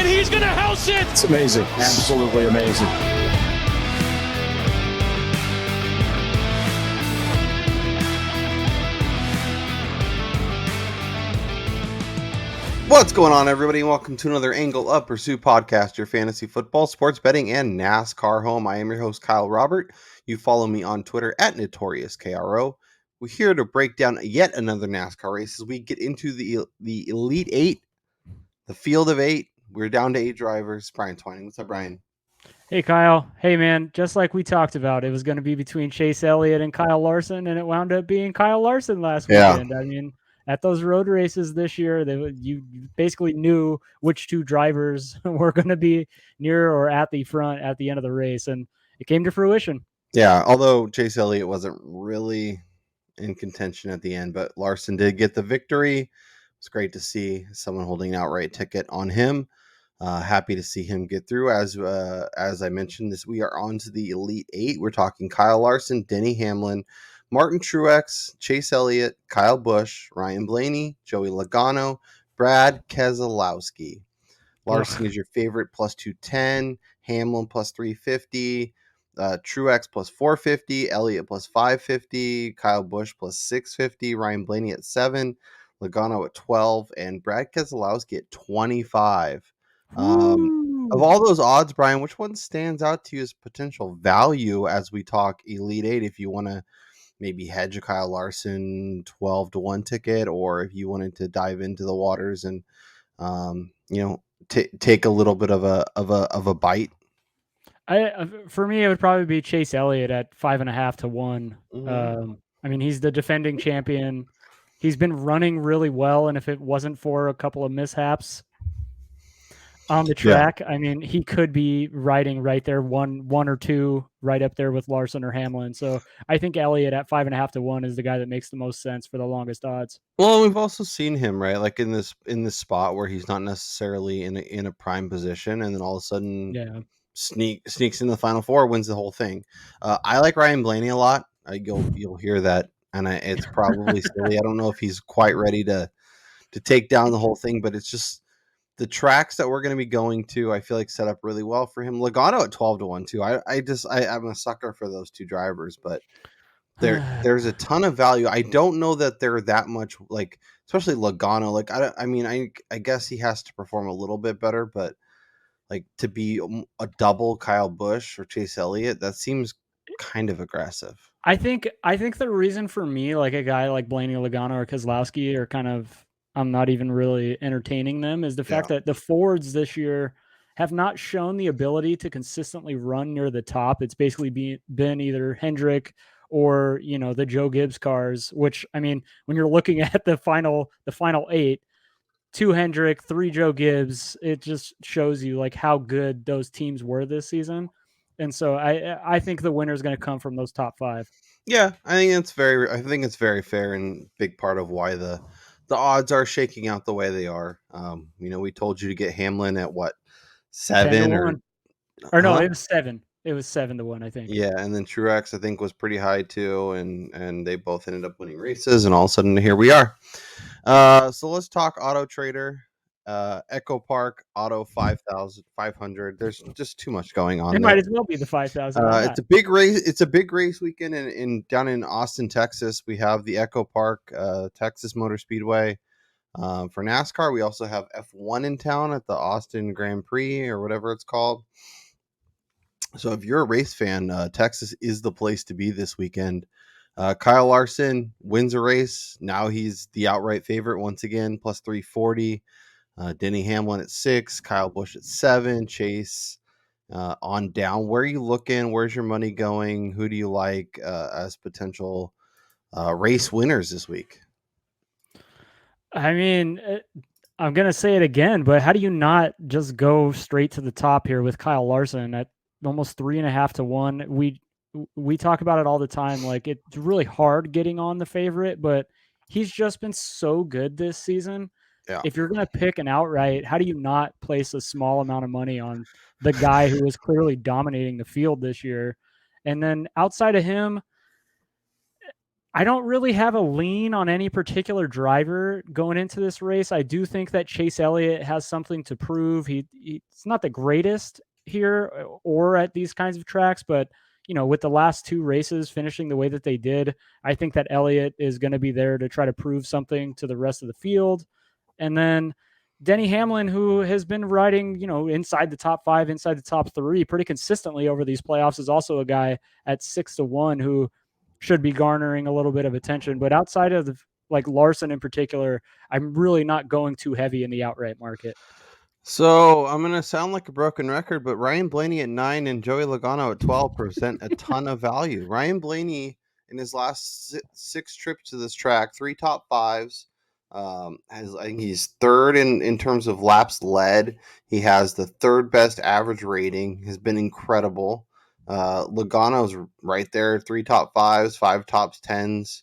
and he's going to house it. It's amazing. Absolutely amazing. What's going on, everybody? Welcome to another Angle Up Pursuit podcast, your fantasy football, sports betting, and NASCAR home. I am your host, Kyle Robert. You follow me on Twitter at NotoriousKRO. We're here to break down yet another NASCAR race as we get into the Elite Eight, the field of eight. We're down to 8 drivers. Brian Twining. What's up, Brian? Hey, Kyle. Hey, man. Just like we talked about, it was going to be between Chase Elliott and Kyle Larson, and it wound up being Kyle Larson last weekend. I mean, at those road races this year, you basically knew which 2 drivers were going to be near or at the front at the end of the race, and it came to fruition. Yeah, although Chase Elliott wasn't really in contention at the end, but Larson did get the victory. It's great to see someone holding an outright ticket on him. Happy to see him get through. As I mentioned, we are on to the Elite Eight. We're talking Kyle Larson, Denny Hamlin, Martin Truex, Chase Elliott, Kyle Busch, Ryan Blaney, Joey Logano, Brad Keselowski. Larson is your favorite plus 210, Hamlin plus 350, Truex plus 450, Elliott plus 550, Kyle Busch plus 650, Ryan Blaney at 7, Logano at 12, and Brad Keselowski at 25. Of all those odds, Brian, which one stands out to you as potential value as we talk Elite Eight? If you want to maybe hedge a Kyle Larson 12-1 ticket, or if you wanted to dive into the waters and take a little bit of a bite. For me, it would probably be Chase Elliott at 5.5 to 1. Mm-hmm. I mean, he's the defending champion. He's been running really well, and if it wasn't for a couple of mishaps on the track, I mean, he could be riding right there, one or two, right up there with Larson or Hamlin. So I think Elliott at 5.5 to 1 is the guy that makes the most sense for the longest odds. Well, we've also seen him, right, like in this spot where he's not necessarily in a prime position, and then all of a sudden, sneaks in the final 4, wins the whole thing. I like Ryan Blaney a lot. You'll hear that, and it's probably silly. I don't know if he's quite ready to take down the whole thing, but it's just the tracks that we're going to be going to, I feel like set up really well for him. Logano at 12-1 too. I'm a sucker for those 2 drivers, but there's a ton of value. I don't know that they're that much, like, especially Logano. Like, I guess he has to perform a little bit better, but like to be a double Kyle Busch or Chase Elliott, that seems kind of aggressive. I think the reason for me, like a guy like Blaney, Logano, or Keselowski are kind of, I'm not even really entertaining them, is the fact that the Fords this year have not shown the ability to consistently run near the top. It's basically been either Hendrick or, the Joe Gibbs cars, which, I mean, when you're looking at the final 8, 2 Hendrick, 3 Joe Gibbs, it just shows you like how good those teams were this season. And so I think the winner is going to come from those top 5. Yeah, I think it's very fair, and big part of why the odds are shaking out the way they are. We told you to get Hamlin at what, 7 or no, it was 7. It was 7-1, I think. Yeah, and then Truex I think was pretty high too, and they both ended up winning races, and all of a sudden here we are. So let's talk Autotrader, EchoPark Auto 5,500. There's just too much going on. It might as well be the 5,000. It's a big race. It's a big race weekend down in Austin, Texas. We have the EchoPark Texas Motor Speedway for NASCAR. We also have F1 in town at the Austin Grand Prix or whatever it's called. So if you're a race fan, Texas is the place to be this weekend. Kyle Larson wins a race. Now he's the outright favorite once again, plus 340. Denny Hamlin at 6, Kyle Busch at 7, Chase on down. Where are you looking? Where's your money going? Who do you like as potential race winners this week? I mean, I'm going to say it again, but how do you not just go straight to the top here with Kyle Larson at almost 3.5 to 1? We talk about it all the time. Like, it's really hard getting on the favorite, but he's just been so good this season. Yeah. If you're going to pick an outright, how do you not place a small amount of money on the guy who is clearly dominating the field this year? And then outside of him, I don't really have a lean on any particular driver going into this race. I do think that Chase Elliott has something to prove. He's not the greatest here or at these kinds of tracks, but with the last 2 races finishing the way that they did, I think that Elliott is going to be there to try to prove something to the rest of the field. And then Denny Hamlin, who has been riding, inside the top 5, inside the top 3 pretty consistently over these playoffs, is also a guy at 6-1 who should be garnering a little bit of attention. But outside of like Larson in particular, I'm really not going too heavy in the outright market. So I'm going to sound like a broken record, but Ryan Blaney at 9 and Joey Logano at 12%, a ton of value. Ryan Blaney in his last 6 trips to this track, 3 top 5s. I think he's third in terms of laps led. He has the 3rd best average rating. Has been incredible. Logano's right there, 3 top 5s, 5 top 10s.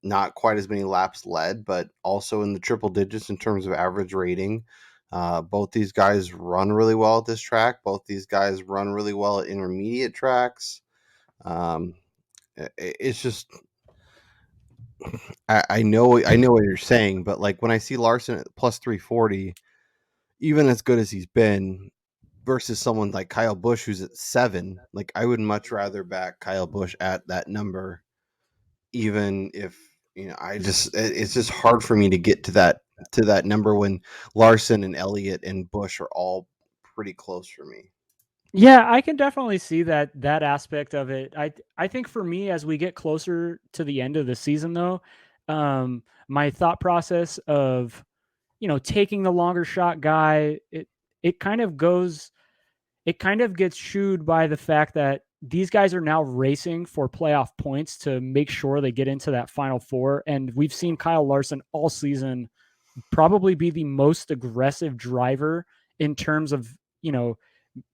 Not quite as many laps led, but also in the triple digits in terms of average rating. Both these guys run really well at this track. Both these guys run really well at intermediate tracks. It's just, I know what you're saying, but like when I see Larson at plus 340, even as good as he's been, versus someone like Kyle Busch who's at 7, like I would much rather back Kyle Busch at that number, even if it's just hard for me to get to that number when Larson and Elliott and Busch are all pretty close for me. Yeah, I can definitely see that aspect of it. I think for me, as we get closer to the end of the season, though, my thought process of taking the longer shot guy, it kind of gets shooed by the fact that these guys are now racing for playoff points to make sure they get into that Final Four, and we've seen Kyle Larson all season probably be the most aggressive driver in terms of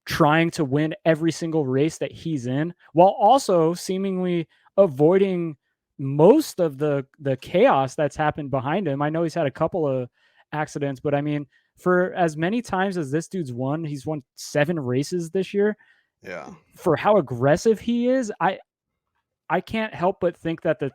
trying to win every single race that he's in, while also seemingly avoiding most of the chaos that's happened behind him. I know he's had a couple of accidents, but I mean, for as many times as this dude's won, he's won 7 races this year. Yeah. For how aggressive he is, I can't help but think that the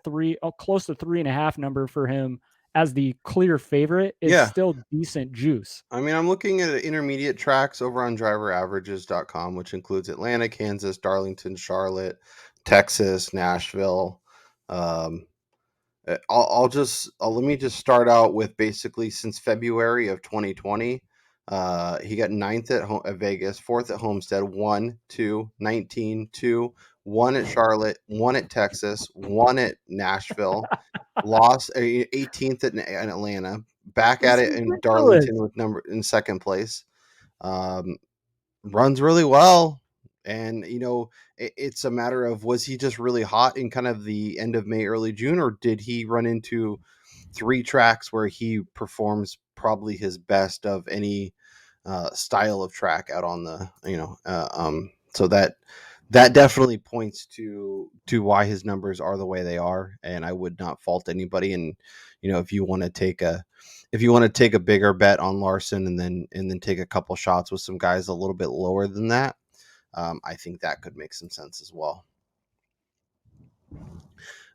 close to 3.5 number for him as the clear favorite is still decent juice. I mean, I'm looking at intermediate tracks over on driveraverages.com, which includes Atlanta, Kansas, Darlington, Charlotte, Texas, Nashville. Let me just start out with basically since February of 2020. He got 9th at Vegas, 4th at Homestead, 1, 2, 19, 2, 1 at Charlotte, 1 at Texas, 1 at Nashville, lost 18th at Atlanta, back at it in Darlington with in 2nd place. Runs really well. And, it's a matter of, was he just really hot in kind of the end of May, early June, or did he run into 3 tracks where he performs probably his best of any style of track out on the, so that definitely points to why his numbers are the way they are. And I would not fault anybody. And, if you want to take a bigger bet on Larson and then take a couple shots with some guys a little bit lower than that, I think that could make some sense as well.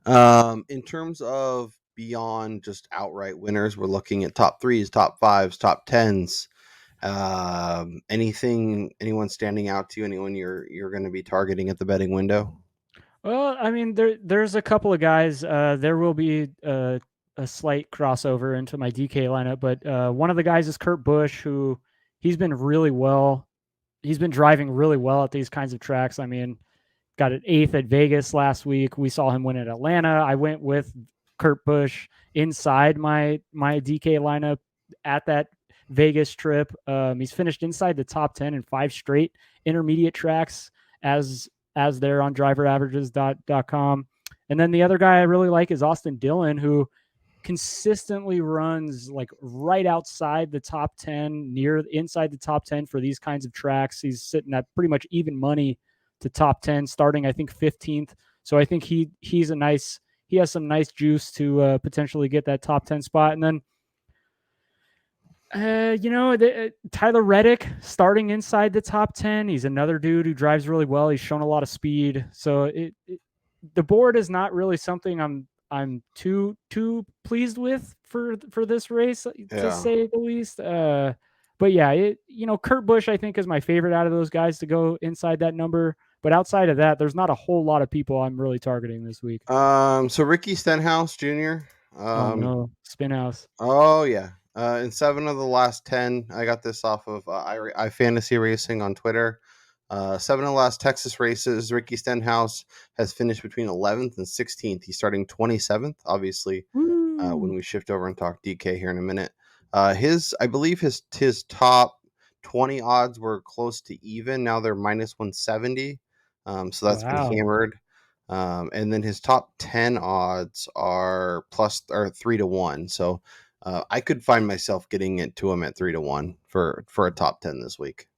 In terms of beyond just outright winners, we're looking at top 3s, top 5s, top 10s. Anyone standing out to you? Anyone you're going to be targeting at the betting window? Well, I mean, there's a couple of guys. There will be a slight crossover into my DK lineup, but one of the guys is Kurt Busch, who he's been driving really well at these kinds of tracks. I mean, got an 8th at Vegas last week. We saw him win at Atlanta. I went with Kurt Busch inside my DK lineup at that Vegas trip. He's finished inside the top 10 in 5 straight intermediate tracks as they're on driveraverages.com. And then the other guy I really like is Austin Dillon, who consistently runs like right outside the top 10, inside the top 10 for these kinds of tracks. He's sitting at pretty much even money to top 10, starting I think 15th. So I think he has some nice juice to potentially get that top 10 spot. And then Tyler Reddick starting inside the top 10. He's another dude who drives really well. He's shown a lot of speed. So the board is not really something I'm too pleased with for this race, to say the least. But yeah, Kurt Busch I think is my favorite out of those guys to go inside that number. But outside of that, there's not a whole lot of people I'm really targeting this week. So Ricky Stenhouse Jr. Oh no, Spinhouse. Oh yeah. In 7 of the last 10, I got this off of iFantasy Racing on Twitter. 7 of the last Texas races, Ricky Stenhouse has finished between 11th and 16th. He's starting 27th, obviously. When we shift over and talk DK here in a minute, I believe his top 20 odds were close to even. Now they're minus 170. So that's been hammered. And then his top 10 odds are 3-1. So I could find myself getting it to him at 3-1 for a top 10 this week.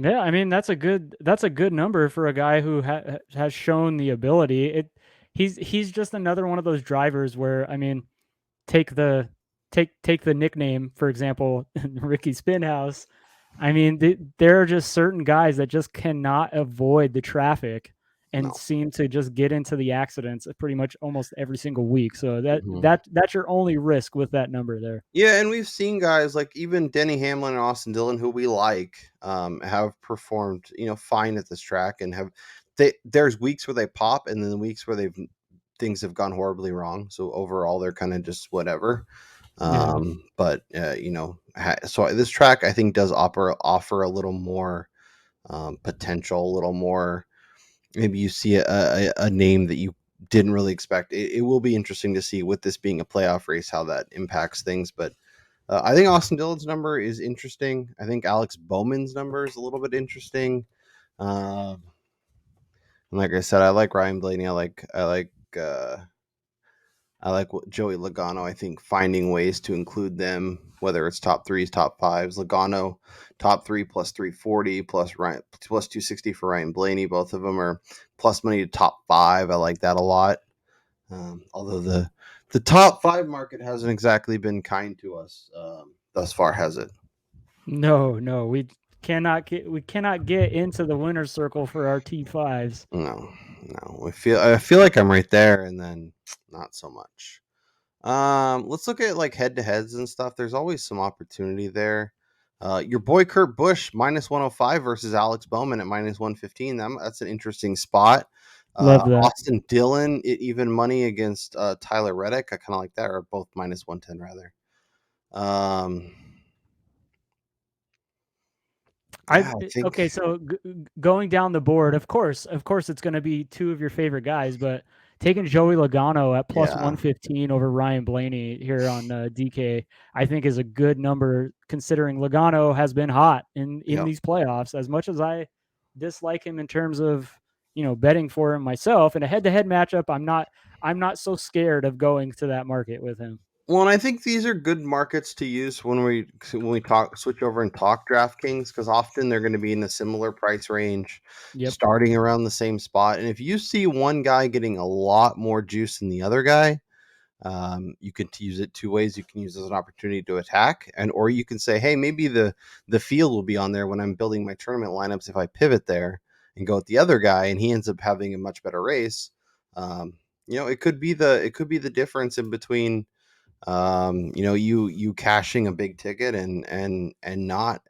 Yeah, I mean that's a good number for a guy who has shown the ability. He's just another one of those drivers where, I mean, take the nickname, for example, Ricky Spinhouse. I mean, there are just certain guys that just cannot avoid the traffic and seem to just get into the accidents pretty much almost every single week. So that's your only risk with that number there. Yeah, and we've seen guys like even Denny Hamlin and Austin Dillon, who we like, have performed, fine at this track, and there's weeks where they pop, and then weeks where things have gone horribly wrong. So overall, they're kind of just whatever. But so this track I think does offer a little more potential, a little more. Maybe you see a name that you didn't really expect. It will be interesting to see, with this being a playoff race, how that impacts things. But I think Austin Dillon's number is interesting. I think Alex Bowman's number is a little bit interesting. And like I said, I like Ryan Blaney. I like Joey Logano. I think finding ways to include them, whether it's top threes, top fives. Logano, top 3 plus 340 plus 260 for Ryan Blaney. Both of them are plus money to top 5. I like that a lot. Although the top 5 market hasn't exactly been kind to us thus far, has it? No, we cannot get into the winner's circle for our T5s. No. I feel like I'm right there, and then not so much. Let's look at like head-to-heads and stuff. There's always some opportunity there. Your boy Kurt Busch minus 105 versus Alex Bowman at minus 115. That's an interesting spot. Love that. Austin Dillon, even money against Tyler Reddick. I kind of like that, or both minus 110 rather. Okay, so going down the board, of course, it's going to be 2 of your favorite guys, but taking Joey Logano at plus 115 over Ryan Blaney here on DK, I think is a good number, considering Logano has been hot in these playoffs. As much as I dislike him in terms of betting for him myself in a head-to-head matchup, I'm not so scared of going to that market with him. Well, and I think these are good markets to use when we switch over and talk DraftKings, because often they're going to be in a similar price range, starting around the same spot. And if you see one guy getting a lot more juice than the other guy, you can use it 2 ways. You can use it as an opportunity to attack, or you can say, hey, maybe the field will be on there when I'm building my tournament lineups. If I pivot there and go with the other guy, and he ends up having a much better race, it could be the difference in between. You cashing a big ticket and not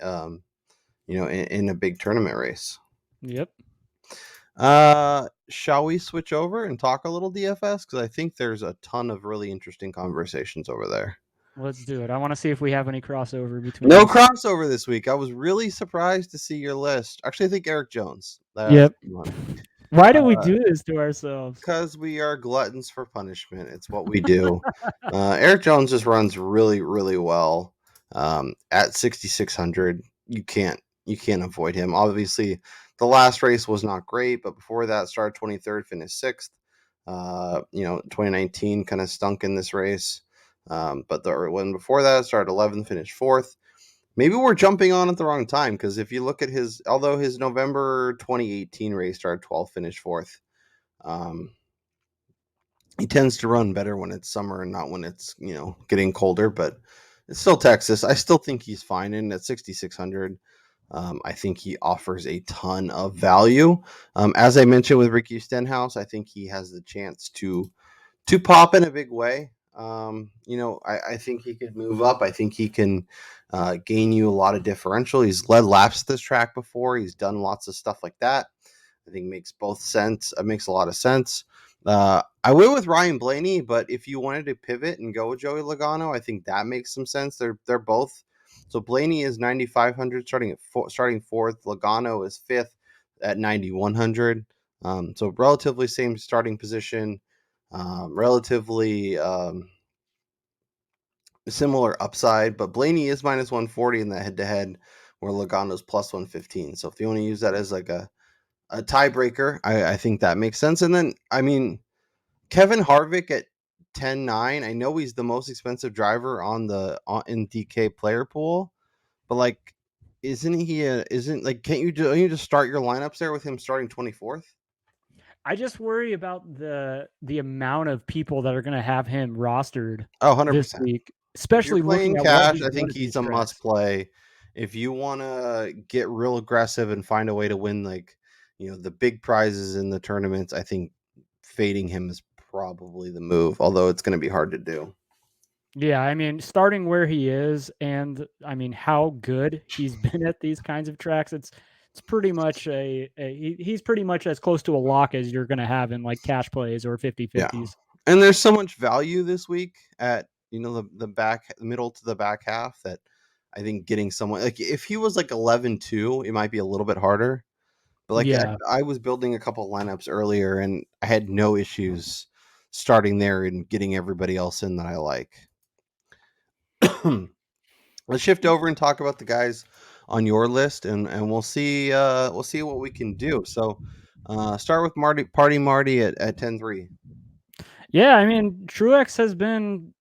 in a big tournament race. Yep. Shall we switch over and talk a little DFS, because I think there's a ton of really interesting conversations over there. Let's do it. I want to see if we have any crossover between. No crossover this week. I was really surprised to see your list. Actually, I think Eric Jones. Yep. Why do we do this to ourselves? Because we are gluttons for punishment. It's what we do. Eric Jones just runs really, really well. At 6,600, you can't avoid him. Obviously, the last race was not great, but before that, started 23rd, finished 6th. 2019 kind of stunk in this race. But the one before that, started 11th, finished 4th. Maybe we're jumping on at the wrong time, because if you look at his November 2018 race started 12th, finished 4th. He tends to run better when it's summer and not when it's getting colder, but it's still Texas. I still think he's fine in at 6,600. I think he offers a ton of value. As I mentioned with Ricky Stenhouse, I think he has the chance to pop in a big way. I think he could move up. I think he can gain you a lot of differential. He's led laps this track before. He's done lots of stuff like that. I think makes both sense. It makes a lot of sense. I went with Ryan Blaney, but if you wanted to pivot and go with Joey Logano, I think that makes some sense. They're both. So Blaney is 9,500, starting fourth. Logano is fifth at 9,100. So relatively same starting position, relatively similar upside. But Blaney is minus 140 in that head-to-head, where Logano's plus 115. So if you want to use that as like a tiebreaker, I think that makes sense. And then, I mean, Kevin Harvick at 10.9. I know he's the most expensive driver in DK player pool, but like, can't you just start your lineups there with him starting 24th? I just worry about the amount of people that are going to have him rostered Oh, this 100%. week, If you're especially playing looking at what cash, he's I done think at he's these a tracks. must play. If you want to get real aggressive and find a way to win, the big prizes in the tournaments, I think fading him is probably the move, although it's going to be hard to do. Yeah, I mean, starting where he is, and I mean how good he's been at these kinds of tracks, it's pretty much he's pretty much as close to a lock as you're going to have in like cash plays or 50-50s. Yeah. And there's so much value this week at the middle to the back half that I think getting someone like if he was like 11-2, it might be a little bit harder. But like Yeah. I was building a couple lineups earlier and I had no issues starting there and getting everybody else in that I like. Let's shift over and talk about the guys on your list, and we'll see what we can do. So start with Marty at 10.3. Yeah, I mean, Truex has been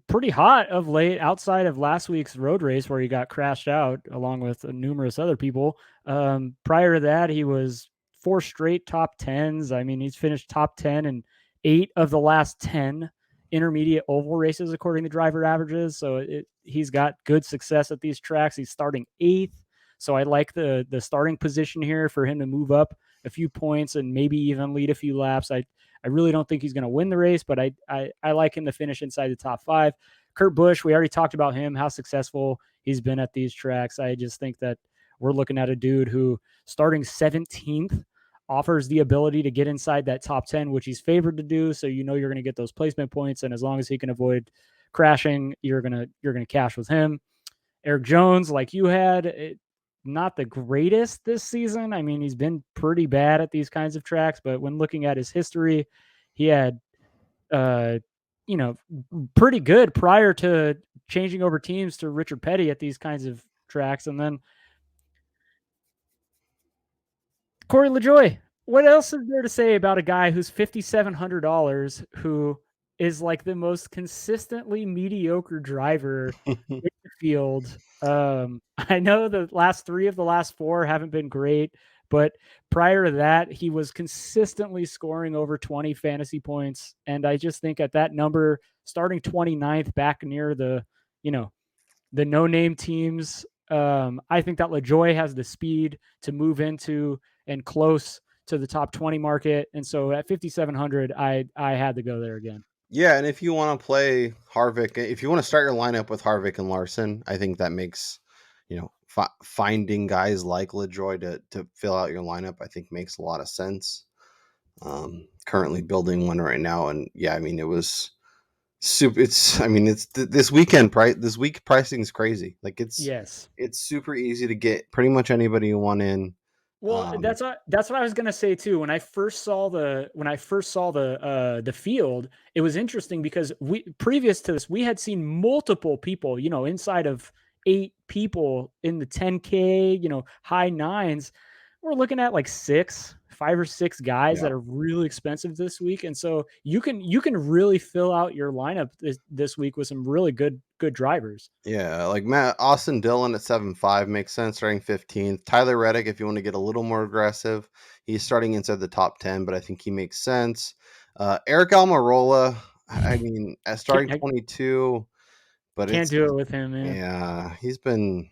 pretty hot of late outside of last week's road race where he got crashed out along with numerous other people. Prior to that, he was 4 straight top 10s. I mean, he's finished top 10 in 8 of the last 10 intermediate oval races according to driver averages. So he's got good success at these tracks. He's starting 8th. So I like the starting position here for him to move up a few points and maybe even lead a few laps. I really don't think he's going to win the race, but I like him to finish inside the top 5. Kurt Busch, we already talked about him, how successful he's been at these tracks. I just think that we're looking at a dude who starting 17th offers the ability to get inside that top 10, which he's favored to do. So you're going to get those placement points, and as long as he can avoid crashing, you're gonna cash with him. Eric Jones, like you had, not the greatest this season. I mean, he's been pretty bad at these kinds of tracks, but when looking at his history, he had, pretty good prior to changing over teams to Richard Petty at these kinds of tracks. And then Corey LaJoie. What else is there to say about a guy who's $5,700 who is like the most consistently mediocre driver in the field? I know the last 3 of the last 4 haven't been great, but prior to that, he was consistently scoring over 20 fantasy points. And I just think at that number, starting 29th back near the no-name teams, I think that LaJoie has the speed to move into and close to the top 20 market. And so at 5,700, I had to go there again. Yeah, and if you want to play Harvick, if you want to start your lineup with Harvick and Larson, I think that makes, finding guys like LaJoie to fill out your lineup, I think makes a lot of sense. Currently building one right now, and yeah, I mean it was super. It's this weekend price. This week pricing is crazy. Like it's super easy to get pretty much anybody you want in. Well, that's what I was gonna say too. When I first saw the field, it was interesting because previous to this, we had seen multiple people, inside of 8 people in the 10K, high 9s. We're looking at like 5 or 6 guys that are really expensive this week, and so you can really fill out your lineup this week with some really good drivers. Yeah, like Austin Dillon at 7.5 makes sense, starting 15th. Tyler Reddick, if you want to get a little more aggressive, he's starting inside the top 10, but I think he makes sense. Eric Almirola, I mean, starting 22, but can't do it with him, man. Yeah, he's been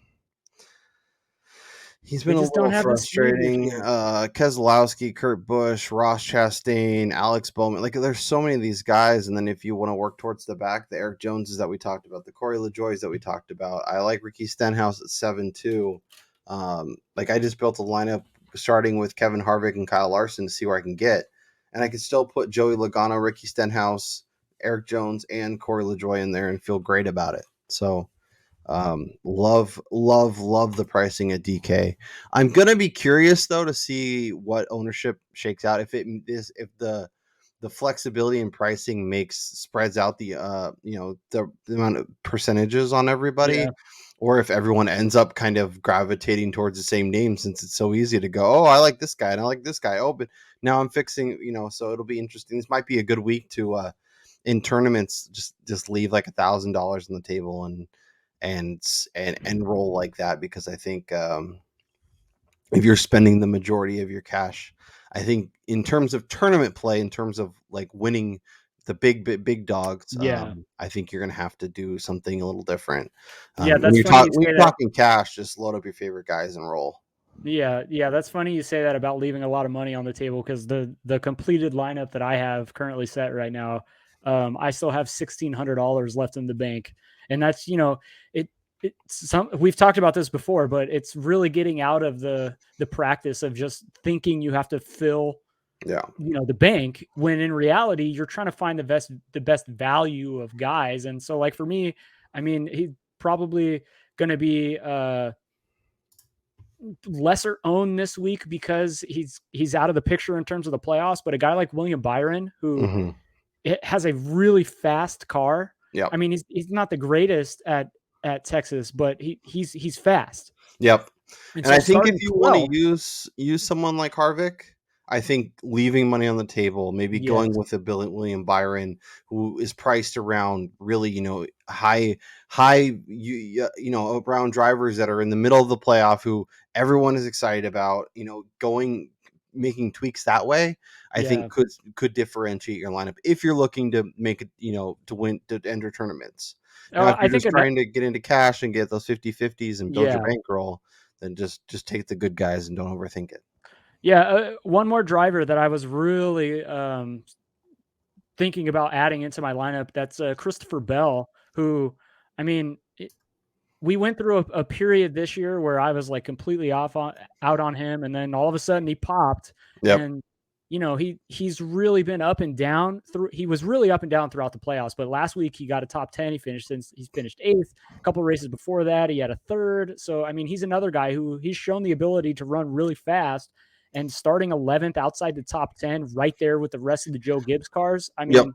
He's They been a just don't little have the speed this frustrating. year. Keselowski, Kurt Busch, Ross Chastain, Alex Bowman. Like, there's so many of these guys. And then if you want to work towards the back, the Eric Joneses that we talked about, the Corey LaJoys that we talked about. I like Ricky Stenhouse at 7-2. Like, I just built a lineup starting with Kevin Harvick and Kyle Larson to see where I can get. And I can still put Joey Logano, Ricky Stenhouse, Eric Jones, and Corey LaJoy in there and feel great about it. So love the pricing at DK. I'm gonna be curious though to see what ownership shakes out. If the flexibility in pricing spreads out the the amount of percentages on everybody, Yeah. or if everyone ends up kind of gravitating towards the same name, since it's so easy to go, oh, I like this guy and I like this guy. Oh, but now I'm fixing, so it'll be interesting. This might be a good week to in tournaments just leave like $1,000 on the table and roll like that, because I think if you're spending the majority of your cash, I think in terms of tournament play, in terms of like winning the big dogs, Yeah. I think you're gonna have to do something a little different. Yeah, When that's you're funny you when say you're that. talking cash, just load up your favorite guys and roll. Yeah, that's funny you say that about leaving a lot of money on the table, because the completed lineup that I have currently set right now, I still have $1,600 left in the bank, and that's we've talked about this before, but it's really getting out of the practice of just thinking you have to fill Yeah. the bank, when in reality you're trying to find the best value of guys. And so, like, for me, I mean, he's probably going to be lesser owned this week because he's out of the picture in terms of the playoffs. But a guy like William Byron, who Mm-hmm. has a really fast car. Yep. I mean, he's not the greatest at Texas, but he's fast. Yep. And And so I think if starting you want to 12, use someone like Harvick, I think leaving money on the table, maybe yes, going with a William Byron, who is priced around really, high, around drivers that are in the middle of the playoff, who everyone is excited about, making tweaks that way, I yeah. think could differentiate your lineup if you're looking to make it, to win, to enter tournaments. Now, if I you're think just trying to get into cash and get those 50-50s and build your yeah. bankroll, then just take the good guys and don't overthink it. Yeah, one more driver that I was really thinking about adding into my lineup, that's Christopher Bell, who, I mean, we went through a period this year where I was like completely out on him, and then all of a sudden he popped, Yep. and he's really been up and down he was really up and down throughout the playoffs, but last week he got a top 10. He's finished 8th. A couple races before that he had a 3rd. So I mean, he's another guy who he's shown the ability to run really fast, and starting 11th outside the top 10, right there with the rest of the Joe Gibbs cars. I Yep. mean,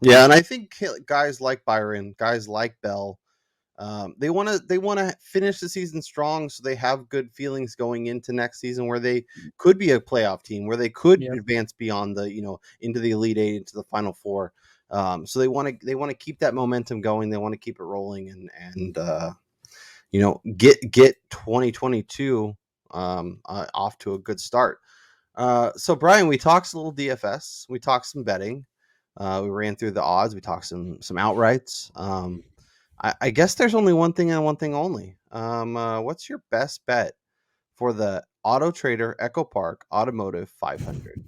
Yeah, and I think guys like Byron, guys like Bell, they want to finish the season strong, so they have good feelings going into next season, where they could be a playoff team, where they could yeah, advance beyond the into the Elite Eight, into the Final Four. So they want to keep that momentum going. They want to keep it rolling, and get 2022 off to a good start. So Brian, we talked a little DFS, we talked some betting, we ran through the odds, we talked some outrights. I guess there's only one thing and one thing only. What's your best bet for the Autotrader EchoPark Automotive 500?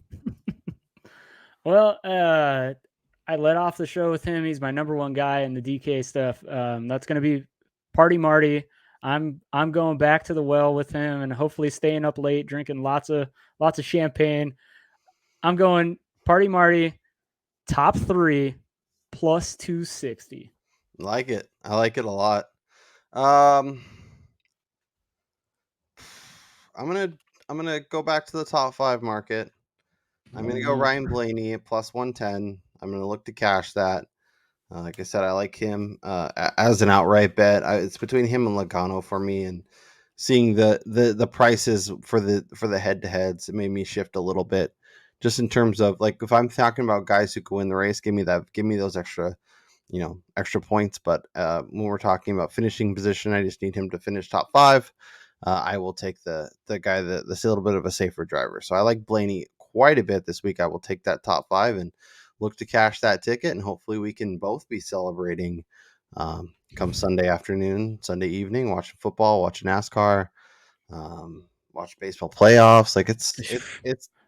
well, I led off the show with him. He's my number one guy in the DK stuff. That's going to be Party Marty. I'm going back to the well with him, and hopefully staying up late, drinking lots of champagne. I'm going Party Marty, top 3, plus 260. Like it. I like it a lot. I'm gonna go back to the top 5 market. I'm gonna go Ryan Blaney at plus 110. I'm gonna look to cash that. Like I said, I like him as an outright bet. It's between him and Logano for me, and seeing the prices for the head to heads, it made me shift a little bit, just in terms of, like, if I'm talking about guys who can win the race, give me those extra points. But when we're talking about finishing position, I just need him to finish top 5. I will take the guy that's a little bit of a safer driver. So I like Blaney quite a bit this week. I will take that top 5 and look to cash that ticket, and hopefully we can both be celebrating come Sunday afternoon, Sunday evening, watching football, watching NASCAR. Watch baseball playoffs. Like it's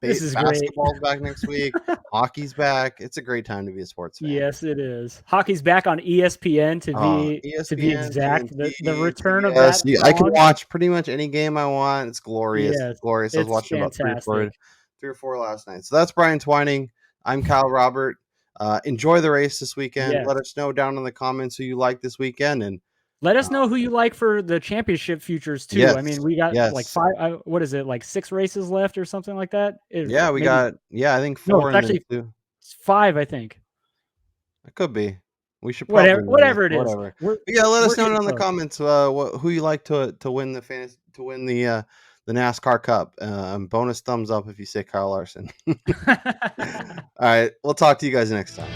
This is great. basketball's back next week. Hockey's back. It's a great time to be a sports fan. Yes, it is. Hockey's back on ESPN to be exact. The return of that. I can watch pretty much any game I want. It's glorious. Yes, it's glorious. I was watching fantastic. about 3 or 4 last night. So that's Brian Twining. I'm Kyle Robert. Enjoy the race this weekend. Yes. Let us know down in the comments who you like this weekend, and let us know who you like for the championship futures too. Yes, I mean, we got like 5. What is it? Like 6 races left or something like that. I think 4. No, it's actually 5. I think it could be. We should whatever it is. Let us know down in the comments who you like to win the NASCAR Cup. Bonus thumbs up if you say Kyle Larson. All right, we'll talk to you guys next time.